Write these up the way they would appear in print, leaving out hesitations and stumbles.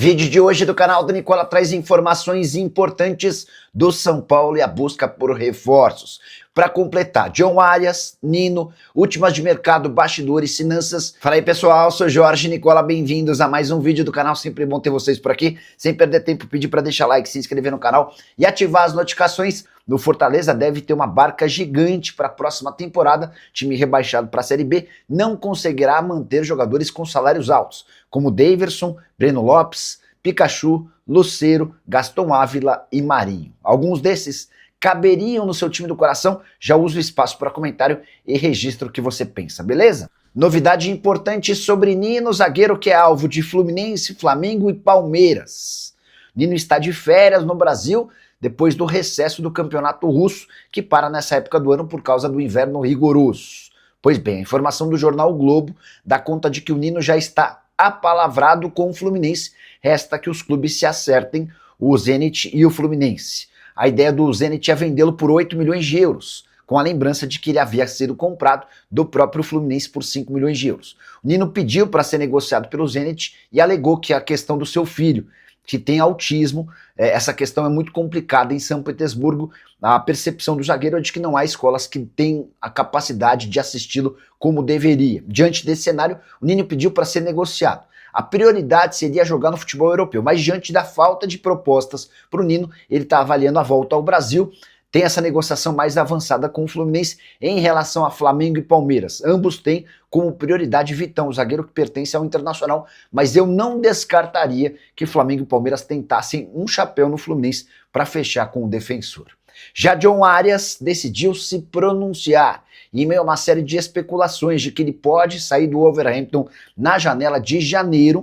Vídeo de hoje do canal do Nicola traz informações importantes do São Paulo e a busca por reforços. Para completar, John Arias, Nino, últimas de mercado, bastidores, finanças. Fala aí pessoal, sou Jorge Nicola, bem-vindos a mais um vídeo do canal, sempre bom ter vocês por aqui. Sem perder tempo, pedir para deixar like, se inscrever no canal e ativar as notificações. No Fortaleza deve ter uma barca gigante para a próxima temporada, time rebaixado para a Série B não conseguirá manter jogadores com salários altos, como Daverson, Breno Lopes, Pikachu, Lucero, Gaston Ávila e Marinho. Alguns desses caberiam no seu time do coração, já uso o espaço para comentário e registro o que você pensa, beleza? Novidade importante sobre Nino, zagueiro que é alvo de Fluminense, Flamengo e Palmeiras. Nino está de férias no Brasil depois do recesso do campeonato russo, que para nessa época do ano por causa do inverno rigoroso. Pois bem, a informação do jornal o Globo dá conta de que o Nino já está apalavrado com o Fluminense, resta que os clubes se acertem, o Zenit e o Fluminense. A ideia do Zenit é vendê-lo por 8 milhões de euros, com a lembrança de que ele havia sido comprado do próprio Fluminense por 5 milhões de euros. O Nino pediu para ser negociado pelo Zenit e alegou que a questão do seu filho, que tem autismo, essa questão é muito complicada em São Petersburgo. A percepção do zagueiro é de que não há escolas que têm a capacidade de assisti-lo como deveria. Diante desse cenário, o Nino pediu para ser negociado. A prioridade seria jogar no futebol europeu, mas diante da falta de propostas para o Nino, ele está avaliando a volta ao Brasil. Tem essa negociação mais avançada com o Fluminense em relação a Flamengo e Palmeiras. Ambos têm como prioridade Vitão, o zagueiro que pertence ao Internacional, mas eu não descartaria que Flamengo e Palmeiras tentassem um chapéu no Fluminense para fechar com o defensor. Já John Arias decidiu se pronunciar em meio a uma série de especulações de que ele pode sair do Wolverhampton na janela de janeiro.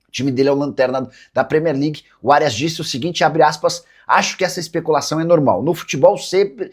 O time dele é o lanterna da Premier League. O Arias disse o seguinte, abre aspas, acho que essa especulação é normal. No futebol sempre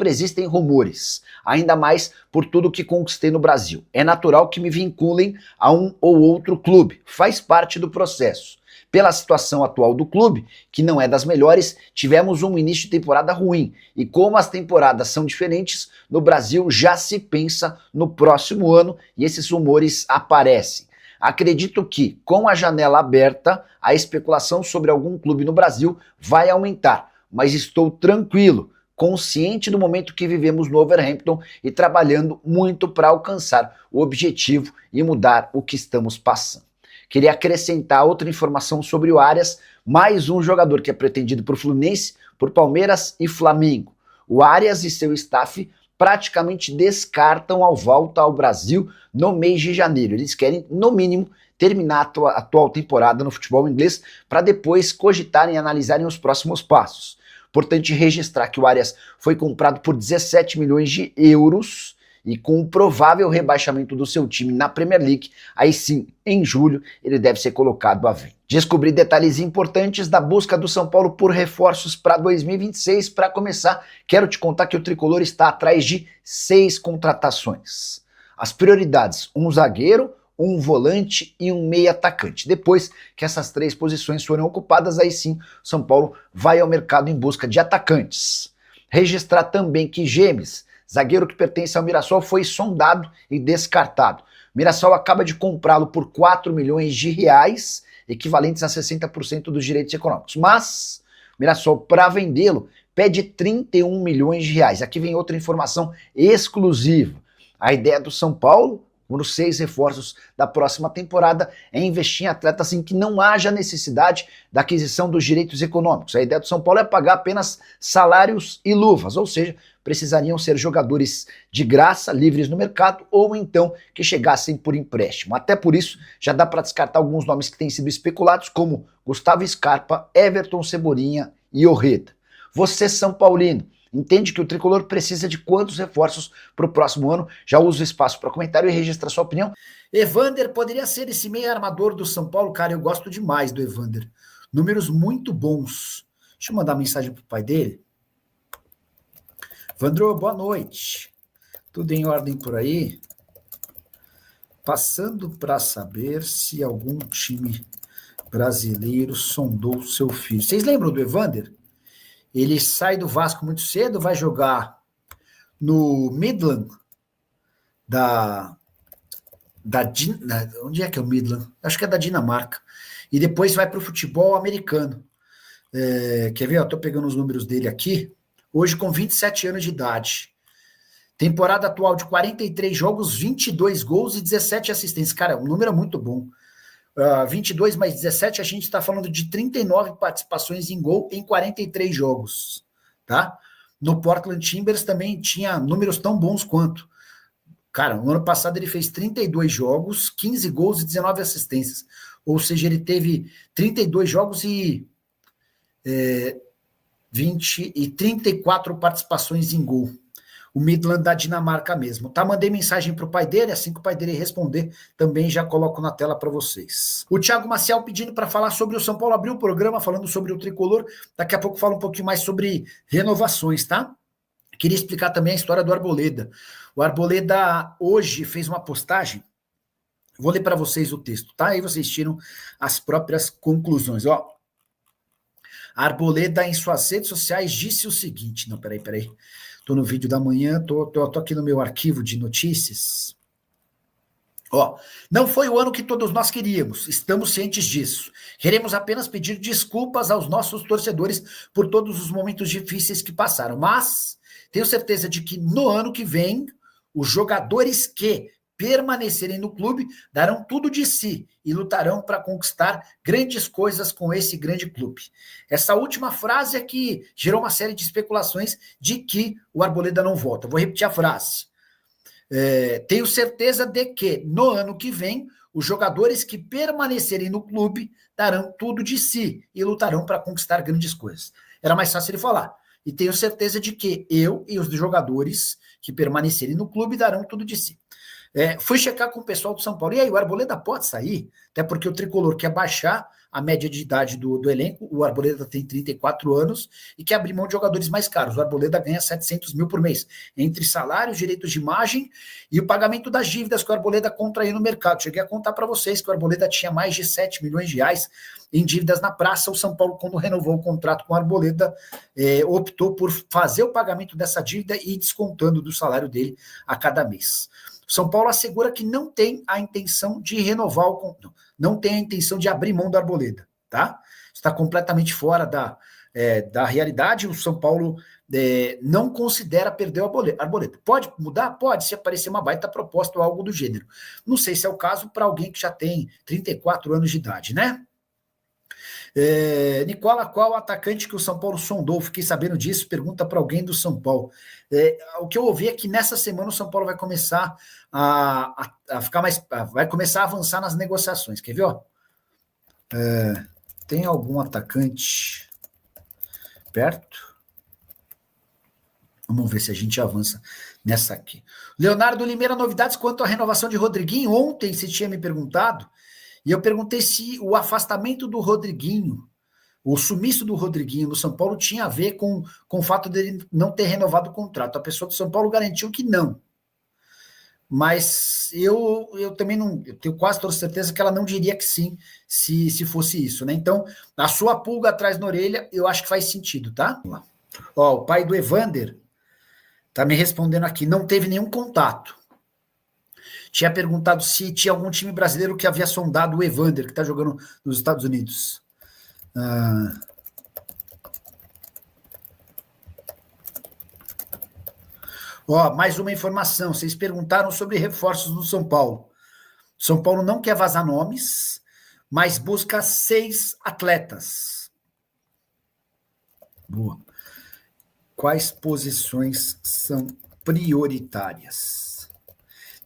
existem rumores, ainda mais por tudo que conquistei no Brasil. É natural que me vinculem a um ou outro clube, faz parte do processo. Pela situação atual do clube, que não é das melhores, tivemos um início de temporada ruim. E como as temporadas são diferentes, no Brasil já se pensa no próximo ano e esses rumores aparecem. Acredito que, com a janela aberta, a especulação sobre algum clube no Brasil vai aumentar, mas estou tranquilo, consciente do momento que vivemos no Wolverhampton e trabalhando muito para alcançar o objetivo e mudar o que estamos passando. Queria acrescentar outra informação sobre o Arias, mais um jogador que é pretendido por Fluminense, por Palmeiras e Flamengo. O Arias e seu staff praticamente descartam a volta ao Brasil no mês de janeiro. Eles querem, no mínimo, terminar a atual temporada no futebol inglês para depois cogitarem e analisarem os próximos passos. Importante registrar que o Arias foi comprado por 17 milhões de euros e com o provável rebaixamento do seu time na Premier League, aí sim, em julho, ele deve ser colocado à venda. Descobri detalhes importantes da busca do São Paulo por reforços para 2026. Para começar, quero te contar que o Tricolor está atrás de 6 contratações. As prioridades, um zagueiro, um volante e um meia atacante. Depois que essas 3 posições forem ocupadas, aí sim, São Paulo vai ao mercado em busca de atacantes. Registrar também que Gemes, zagueiro que pertence ao Mirassol, foi sondado e descartado. O Mirassol acaba de comprá-lo por 4 milhões de reais, equivalentes a 60% dos direitos econômicos. Mas o Mirassol, para vendê-lo, pede 31 milhões de reais. Aqui vem outra informação exclusiva. A ideia do São Paulo, nos 6 reforços da próxima temporada, é investir em atletas em que não haja necessidade da aquisição dos direitos econômicos. A ideia do São Paulo é pagar apenas salários e luvas, ou seja, precisariam ser jogadores de graça, livres no mercado, ou então que chegassem por empréstimo. Até por isso, já dá para descartar alguns nomes que têm sido especulados, como Gustavo Scarpa, Everton Cebolinha e Orreta. Você, São Paulino, entende que o Tricolor precisa de quantos reforços para o próximo ano? Já uso o espaço para comentário e registra sua opinião. Evander poderia ser esse meio armador do São Paulo? Cara, eu gosto demais do Evander. Números muito bons. Deixa eu mandar mensagem pro pai dele. Evandro, boa noite. Tudo em ordem por aí? Passando para saber se algum time brasileiro sondou seu filho. Vocês lembram do Evander? Ele sai do Vasco muito cedo, vai jogar no Midland onde é que é o Midland? Acho que é da Dinamarca. E depois vai para o futebol americano. Quer ver? Estou pegando os números dele aqui. Hoje com 27 anos de idade. Temporada atual de 43 jogos, 22 gols e 17 assistências. Cara, um número muito bom. 22 mais 17, a gente está falando de 39 participações em gol em 43 jogos. Tá? No Portland Timbers também tinha números tão bons quanto. Cara, no ano passado ele fez 32 jogos, 15 gols e 19 assistências. Ou seja, ele teve 32 jogos e 34 participações em gol. O Midland da Dinamarca mesmo. Tá? Mandei mensagem para o pai dele, assim que o pai dele responder, também já coloco na tela para vocês. O Thiago Maciel pedindo para falar sobre o São Paulo, abriu o programa falando sobre o tricolor, daqui a pouco fala um pouquinho mais sobre renovações, tá? Queria explicar também a história do Arboleda. O Arboleda hoje fez uma postagem, vou ler para vocês o texto, tá? Aí vocês tiram as próprias conclusões, ó. A Arboleda, em suas redes sociais, disse o seguinte... Não, peraí. Estou no vídeo da manhã, tô aqui no meu arquivo de notícias. Ó, não foi o ano que todos nós queríamos, estamos cientes disso. Queremos apenas pedir desculpas aos nossos torcedores por todos os momentos difíceis que passaram, mas tenho certeza de que no ano que vem, os jogadores que permanecerem no clube darão tudo de si e lutarão para conquistar grandes coisas com esse grande clube. Essa última frase é que gerou uma série de especulações de que o Arboleda não volta. Vou repetir a frase. Tenho certeza de que no ano que vem os jogadores que permanecerem no clube darão tudo de si e lutarão para conquistar grandes coisas. Era mais fácil ele falar. E tenho certeza de que eu e os jogadores que permanecerem no clube darão tudo de si. Fui checar com o pessoal do São Paulo. E aí, o Arboleda pode sair? Até porque o tricolor quer baixar a média de idade do elenco. O Arboleda tem 34 anos e quer abrir mão de jogadores mais caros. O Arboleda ganha 700 mil por mês, entre salários, direitos de imagem e o pagamento das dívidas que o Arboleda contraiu no mercado. Cheguei a contar para vocês que o Arboleda tinha mais de 7 milhões de reais em dívidas na praça. O São Paulo, quando renovou o contrato com o Arboleda, optou por fazer o pagamento dessa dívida e ir descontando do salário dele a cada mês. São Paulo assegura que não tem a intenção de renovar o contrato, não tem a intenção de abrir mão do Arboleda, tá? Está completamente fora da realidade. O São Paulo não considera perder o Arboleda. Pode mudar? Pode, se aparecer uma baita proposta ou algo do gênero. Não sei se é o caso para alguém que já tem 34 anos de idade, né? Nicola, qual atacante que o São Paulo sondou? Fiquei sabendo disso, pergunta para alguém do São Paulo. O que eu ouvi é que nessa semana o São Paulo vai começar a ficar mais. Vai começar a avançar nas negociações. Quer ver? Ó? Tem algum atacante perto? Vamos ver se a gente avança nessa aqui. Leonardo Limeira, novidades quanto à renovação de Rodriguinho? Ontem você tinha me perguntado. E eu perguntei se o afastamento do Rodriguinho, o sumiço do Rodriguinho no São Paulo tinha a ver com o fato dele não ter renovado o contrato. A pessoa do São Paulo garantiu que não. Mas eu também não, eu tenho quase toda certeza que ela não diria que sim, se fosse isso, né? Então, a sua pulga atrás na orelha, eu acho que faz sentido, tá? Ó, o pai do Evander tá me respondendo aqui, não teve nenhum contato. Tinha perguntado se tinha algum time brasileiro que havia sondado o Evander, que está jogando nos Estados Unidos. Mais uma informação. Vocês perguntaram sobre reforços no São Paulo. São Paulo não quer vazar nomes, mas busca 6 atletas. Boa. Quais posições são prioritárias?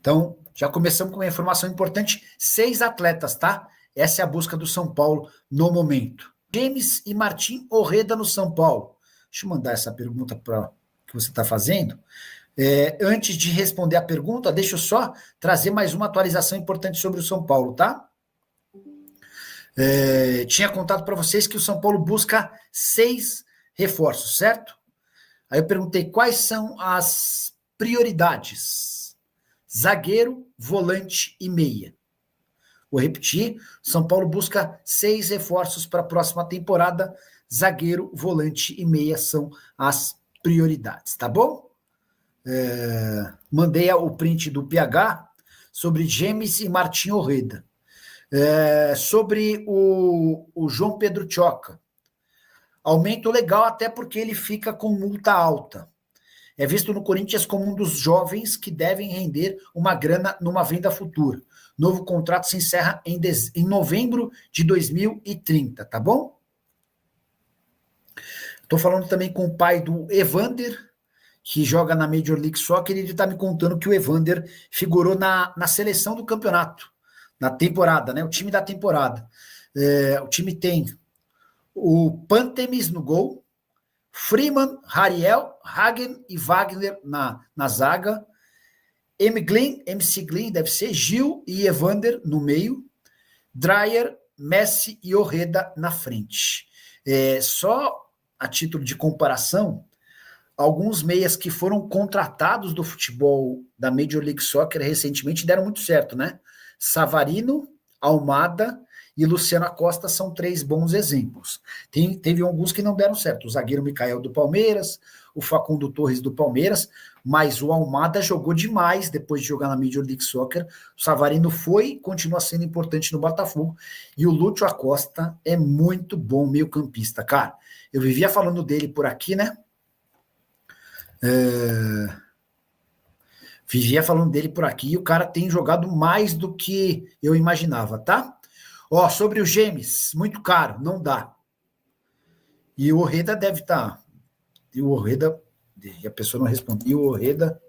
Então, já começamos com uma informação importante, 6 atletas, tá? Essa é a busca do São Paulo no momento. James e Martim Orreda no São Paulo. Deixa eu mandar essa pergunta para que você está fazendo. Antes de responder a pergunta, deixa eu só trazer mais uma atualização importante sobre o São Paulo, tá? Tinha contado para vocês que o São Paulo busca 6 reforços, certo? Aí eu perguntei quais são as prioridades. Zagueiro, volante e meia. Vou repetir, São Paulo busca 6 reforços para a próxima temporada. Zagueiro, volante e meia são as prioridades, tá bom? Mandei o print do PH, sobre James e Martim Orreda. Sobre o João Pedro Choca. Aumento legal até porque ele fica com multa alta. É visto no Corinthians como um dos jovens que devem render uma grana numa venda futura. Novo contrato se encerra em novembro de 2030, tá bom? Estou falando também com o pai do Evander, que joga na Major League Soccer, e ele está me contando que o Evander figurou na seleção do campeonato, na temporada, né? O time da temporada. O time tem o Pantemis no gol, Freeman, Hariel, Hagen e Wagner na zaga, MC Glyn, deve ser, Gil e Evander no meio, Dreyer, Messi e Orreda na frente. Só a título de comparação, alguns meias que foram contratados do futebol da Major League Soccer recentemente deram muito certo, né? Savarino, Almada e Luciano Acosta são 3 bons exemplos. Teve alguns que não deram certo. O zagueiro Micael do Palmeiras, o Facundo Torres do Palmeiras, mas o Almada jogou demais depois de jogar na Major League Soccer. O Savarino continua sendo importante no Botafogo. E o Lúcio Acosta é muito bom meio-campista. Cara, eu vivia falando dele por aqui, né? Vivia falando dele por aqui e o cara tem jogado mais do que eu imaginava, tá? Sobre o James, muito caro, não dá. E o Orreda deve estar. E o Orreda, e a pessoa não responde. E o Orreda,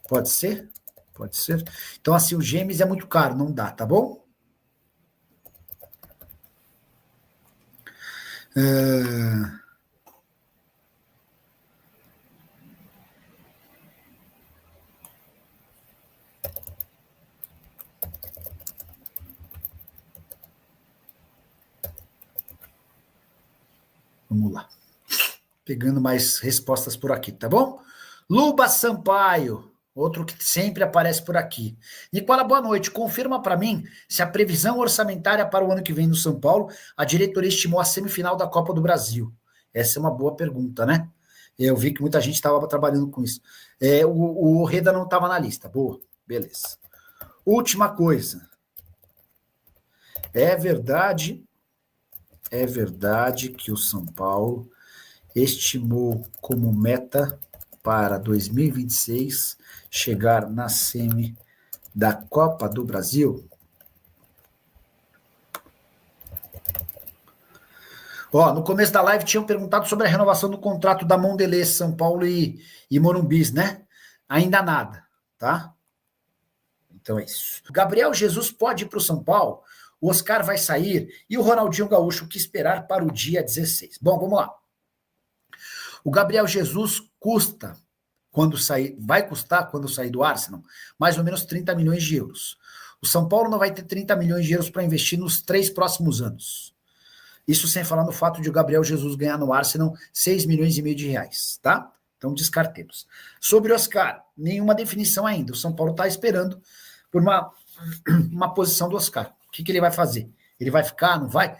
pode ser? Pode ser. Então, assim, o James é muito caro, não dá, tá bom? Vamos lá. Pegando mais respostas por aqui, tá bom? Luba Sampaio, outro que sempre aparece por aqui. Nicola, boa noite. Confirma para mim se a previsão orçamentária para o ano que vem no São Paulo, a diretoria estimou a semifinal da Copa do Brasil. Essa é uma boa pergunta, né? Eu vi que muita gente estava trabalhando com isso. O Orreda não estava na lista. Boa, beleza. Última coisa. É verdade que o São Paulo estimou como meta para 2026 chegar na semi da Copa do Brasil? No começo da live tinham perguntado sobre a renovação do contrato da Mondelez, São Paulo e Morumbis, né? Ainda nada, tá? Então é isso. Gabriel Jesus pode ir para o São Paulo? O Oscar vai sair e o Ronaldinho Gaúcho, o que esperar para o dia 16? Bom, vamos lá. O Gabriel Jesus vai custar quando sair do Arsenal, mais ou menos 30 milhões de euros. O São Paulo não vai ter 30 milhões de euros para investir nos 3 próximos anos. Isso sem falar no fato de o Gabriel Jesus ganhar no Arsenal 6 milhões e meio de reais, tá? Então descartemos. Sobre o Oscar, nenhuma definição ainda. O São Paulo está esperando por uma posição do Oscar. O que ele vai fazer? Ele vai ficar, não vai?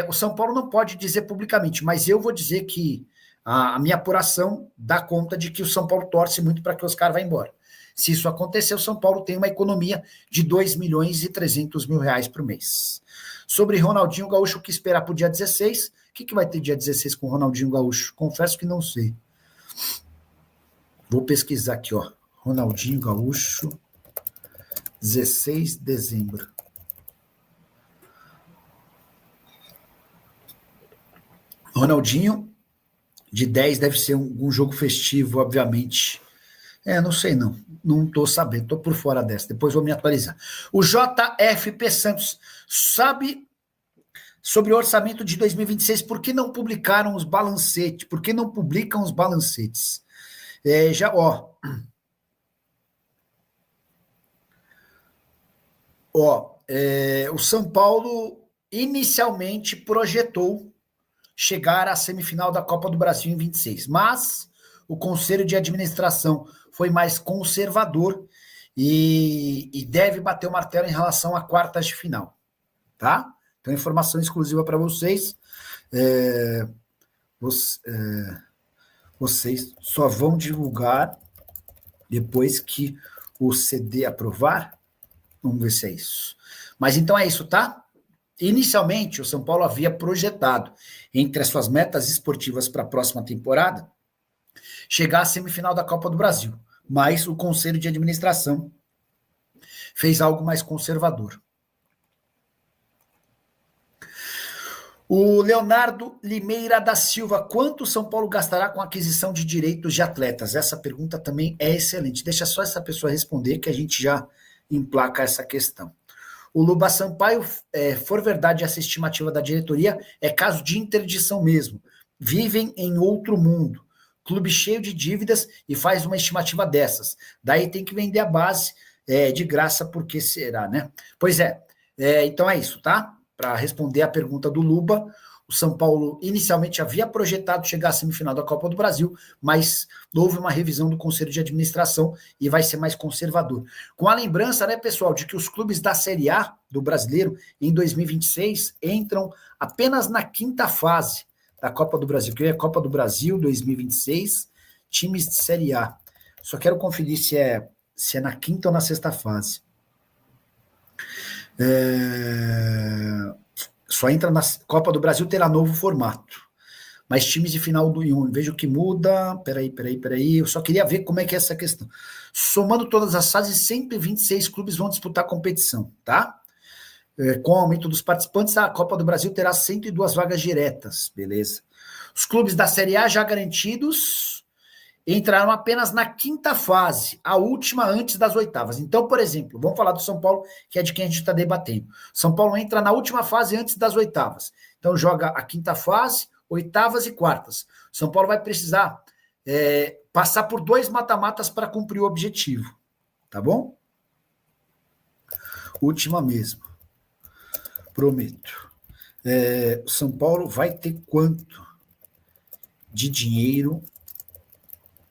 O São Paulo não pode dizer publicamente, mas eu vou dizer que a minha apuração dá conta de que o São Paulo torce muito para que o Oscar vá embora. Se isso acontecer, o São Paulo tem uma economia de 2 milhões e 300 mil reais por mês. Sobre Ronaldinho Gaúcho, o que esperar para o dia 16? O que vai ter dia 16 com o Ronaldinho Gaúcho? Confesso que não sei. Vou pesquisar aqui, Ronaldinho Gaúcho, 16 de dezembro. Ronaldinho, de 10 deve ser um jogo festivo, obviamente. Não sei não. Não estou sabendo, estou por fora dessa. Depois vou me atualizar. O JFP Santos sabe sobre o orçamento de 2026, por que não publicaram os balancetes? Por que não publicam os balancetes? O São Paulo inicialmente projetou chegar à semifinal da Copa do Brasil em 26, mas o Conselho de Administração foi mais conservador e deve bater o martelo em relação a quartas de final, tá? Então, informação exclusiva para vocês. Vocês só vão divulgar depois que o CD aprovar. Vamos ver se é isso. Mas então é isso, tá? Inicialmente, o São Paulo havia projetado, entre as suas metas esportivas para a próxima temporada, chegar à semifinal da Copa do Brasil. Mas o Conselho de Administração fez algo mais conservador. O Leonardo Limeira da Silva, quanto o São Paulo gastará com a aquisição de direitos de atletas? Essa pergunta também é excelente. Deixa só essa pessoa responder que a gente já emplaca essa questão. O Luba Sampaio, for verdade essa estimativa da diretoria, é caso de interdição mesmo. Vivem em outro mundo. Clube cheio de dívidas e faz uma estimativa dessas. Daí tem que vender a base de graça, porque será, né? Pois então é isso, tá? Para responder a pergunta do Luba, o São Paulo inicialmente havia projetado chegar à semifinal da Copa do Brasil, mas houve uma revisão do Conselho de Administração e vai ser mais conservador. Com a lembrança, né, pessoal, de que os clubes da Série A do Brasileiro, em 2026, entram apenas na quinta fase da Copa do Brasil, que é a Copa do Brasil 2026, times de Série A. Só quero conferir se é na quinta ou na sexta fase. Só entra na Copa do Brasil, terá novo formato. Mas times de final do I1, vejo que muda. Peraí. Eu só queria ver como é que é essa questão. Somando todas as fases, 126 clubes vão disputar a competição, tá? Com o aumento dos participantes, a Copa do Brasil terá 102 vagas diretas, beleza? Os clubes da Série A já garantidos entraram apenas na quinta fase, a última antes das oitavas. Então, por exemplo, vamos falar do São Paulo, que é de quem a gente está debatendo. São Paulo entra na última fase antes das oitavas. Então, joga a quinta fase, oitavas e quartas. São Paulo vai precisar passar por 2 mata-matas para cumprir o objetivo. Tá bom? Última mesmo. Prometo. O São Paulo vai ter quanto de dinheiro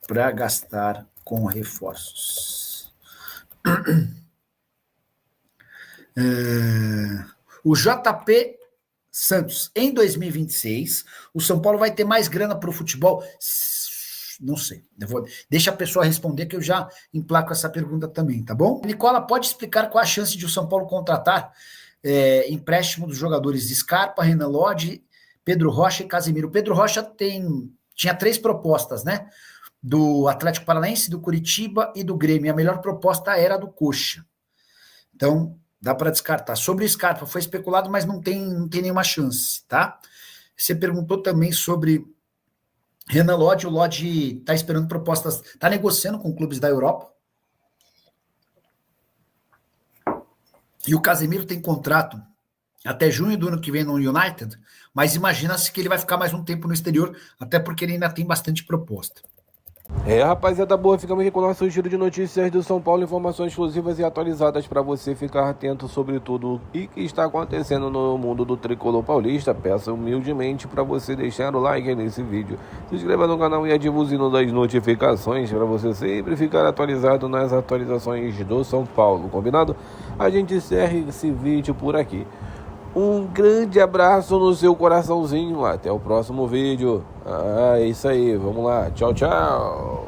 para gastar com reforços? O JP Santos, em 2026, o São Paulo vai ter mais grana para o futebol? Não sei. Deixa a pessoa responder que eu já emplaco essa pergunta também, tá bom? Nicola, pode explicar qual a chance de o São Paulo contratar empréstimo dos jogadores Scarpa, Renan Lodge, Pedro Rocha e Casemiro? Pedro Rocha tinha 3 propostas, né? Do Atlético Paranaense, do Curitiba e do Grêmio. A melhor proposta era a do Coxa. Então, dá para descartar. Sobre o Scarpa, foi especulado, mas não tem nenhuma chance, tá? Você perguntou também sobre Renan Lodge. O Lodge está esperando propostas, está negociando com clubes da Europa. E o Casemiro tem contrato até junho do ano que vem no United, mas imagina-se que ele vai ficar mais um tempo no exterior, até porque ele ainda tem bastante proposta. Rapaziada boa, ficamos aqui com o nosso giro de notícias do São Paulo, informações exclusivas e atualizadas para você ficar atento sobre tudo e que está acontecendo no mundo do tricolor paulista. Peço humildemente para você deixar o like nesse vídeo, se inscreva no canal e ative o sino das notificações para você sempre ficar atualizado nas atualizações do São Paulo, combinado? A gente encerra esse vídeo por aqui. Um grande abraço no seu coraçãozinho. Até o próximo vídeo. É isso aí. Vamos lá. Tchau, tchau.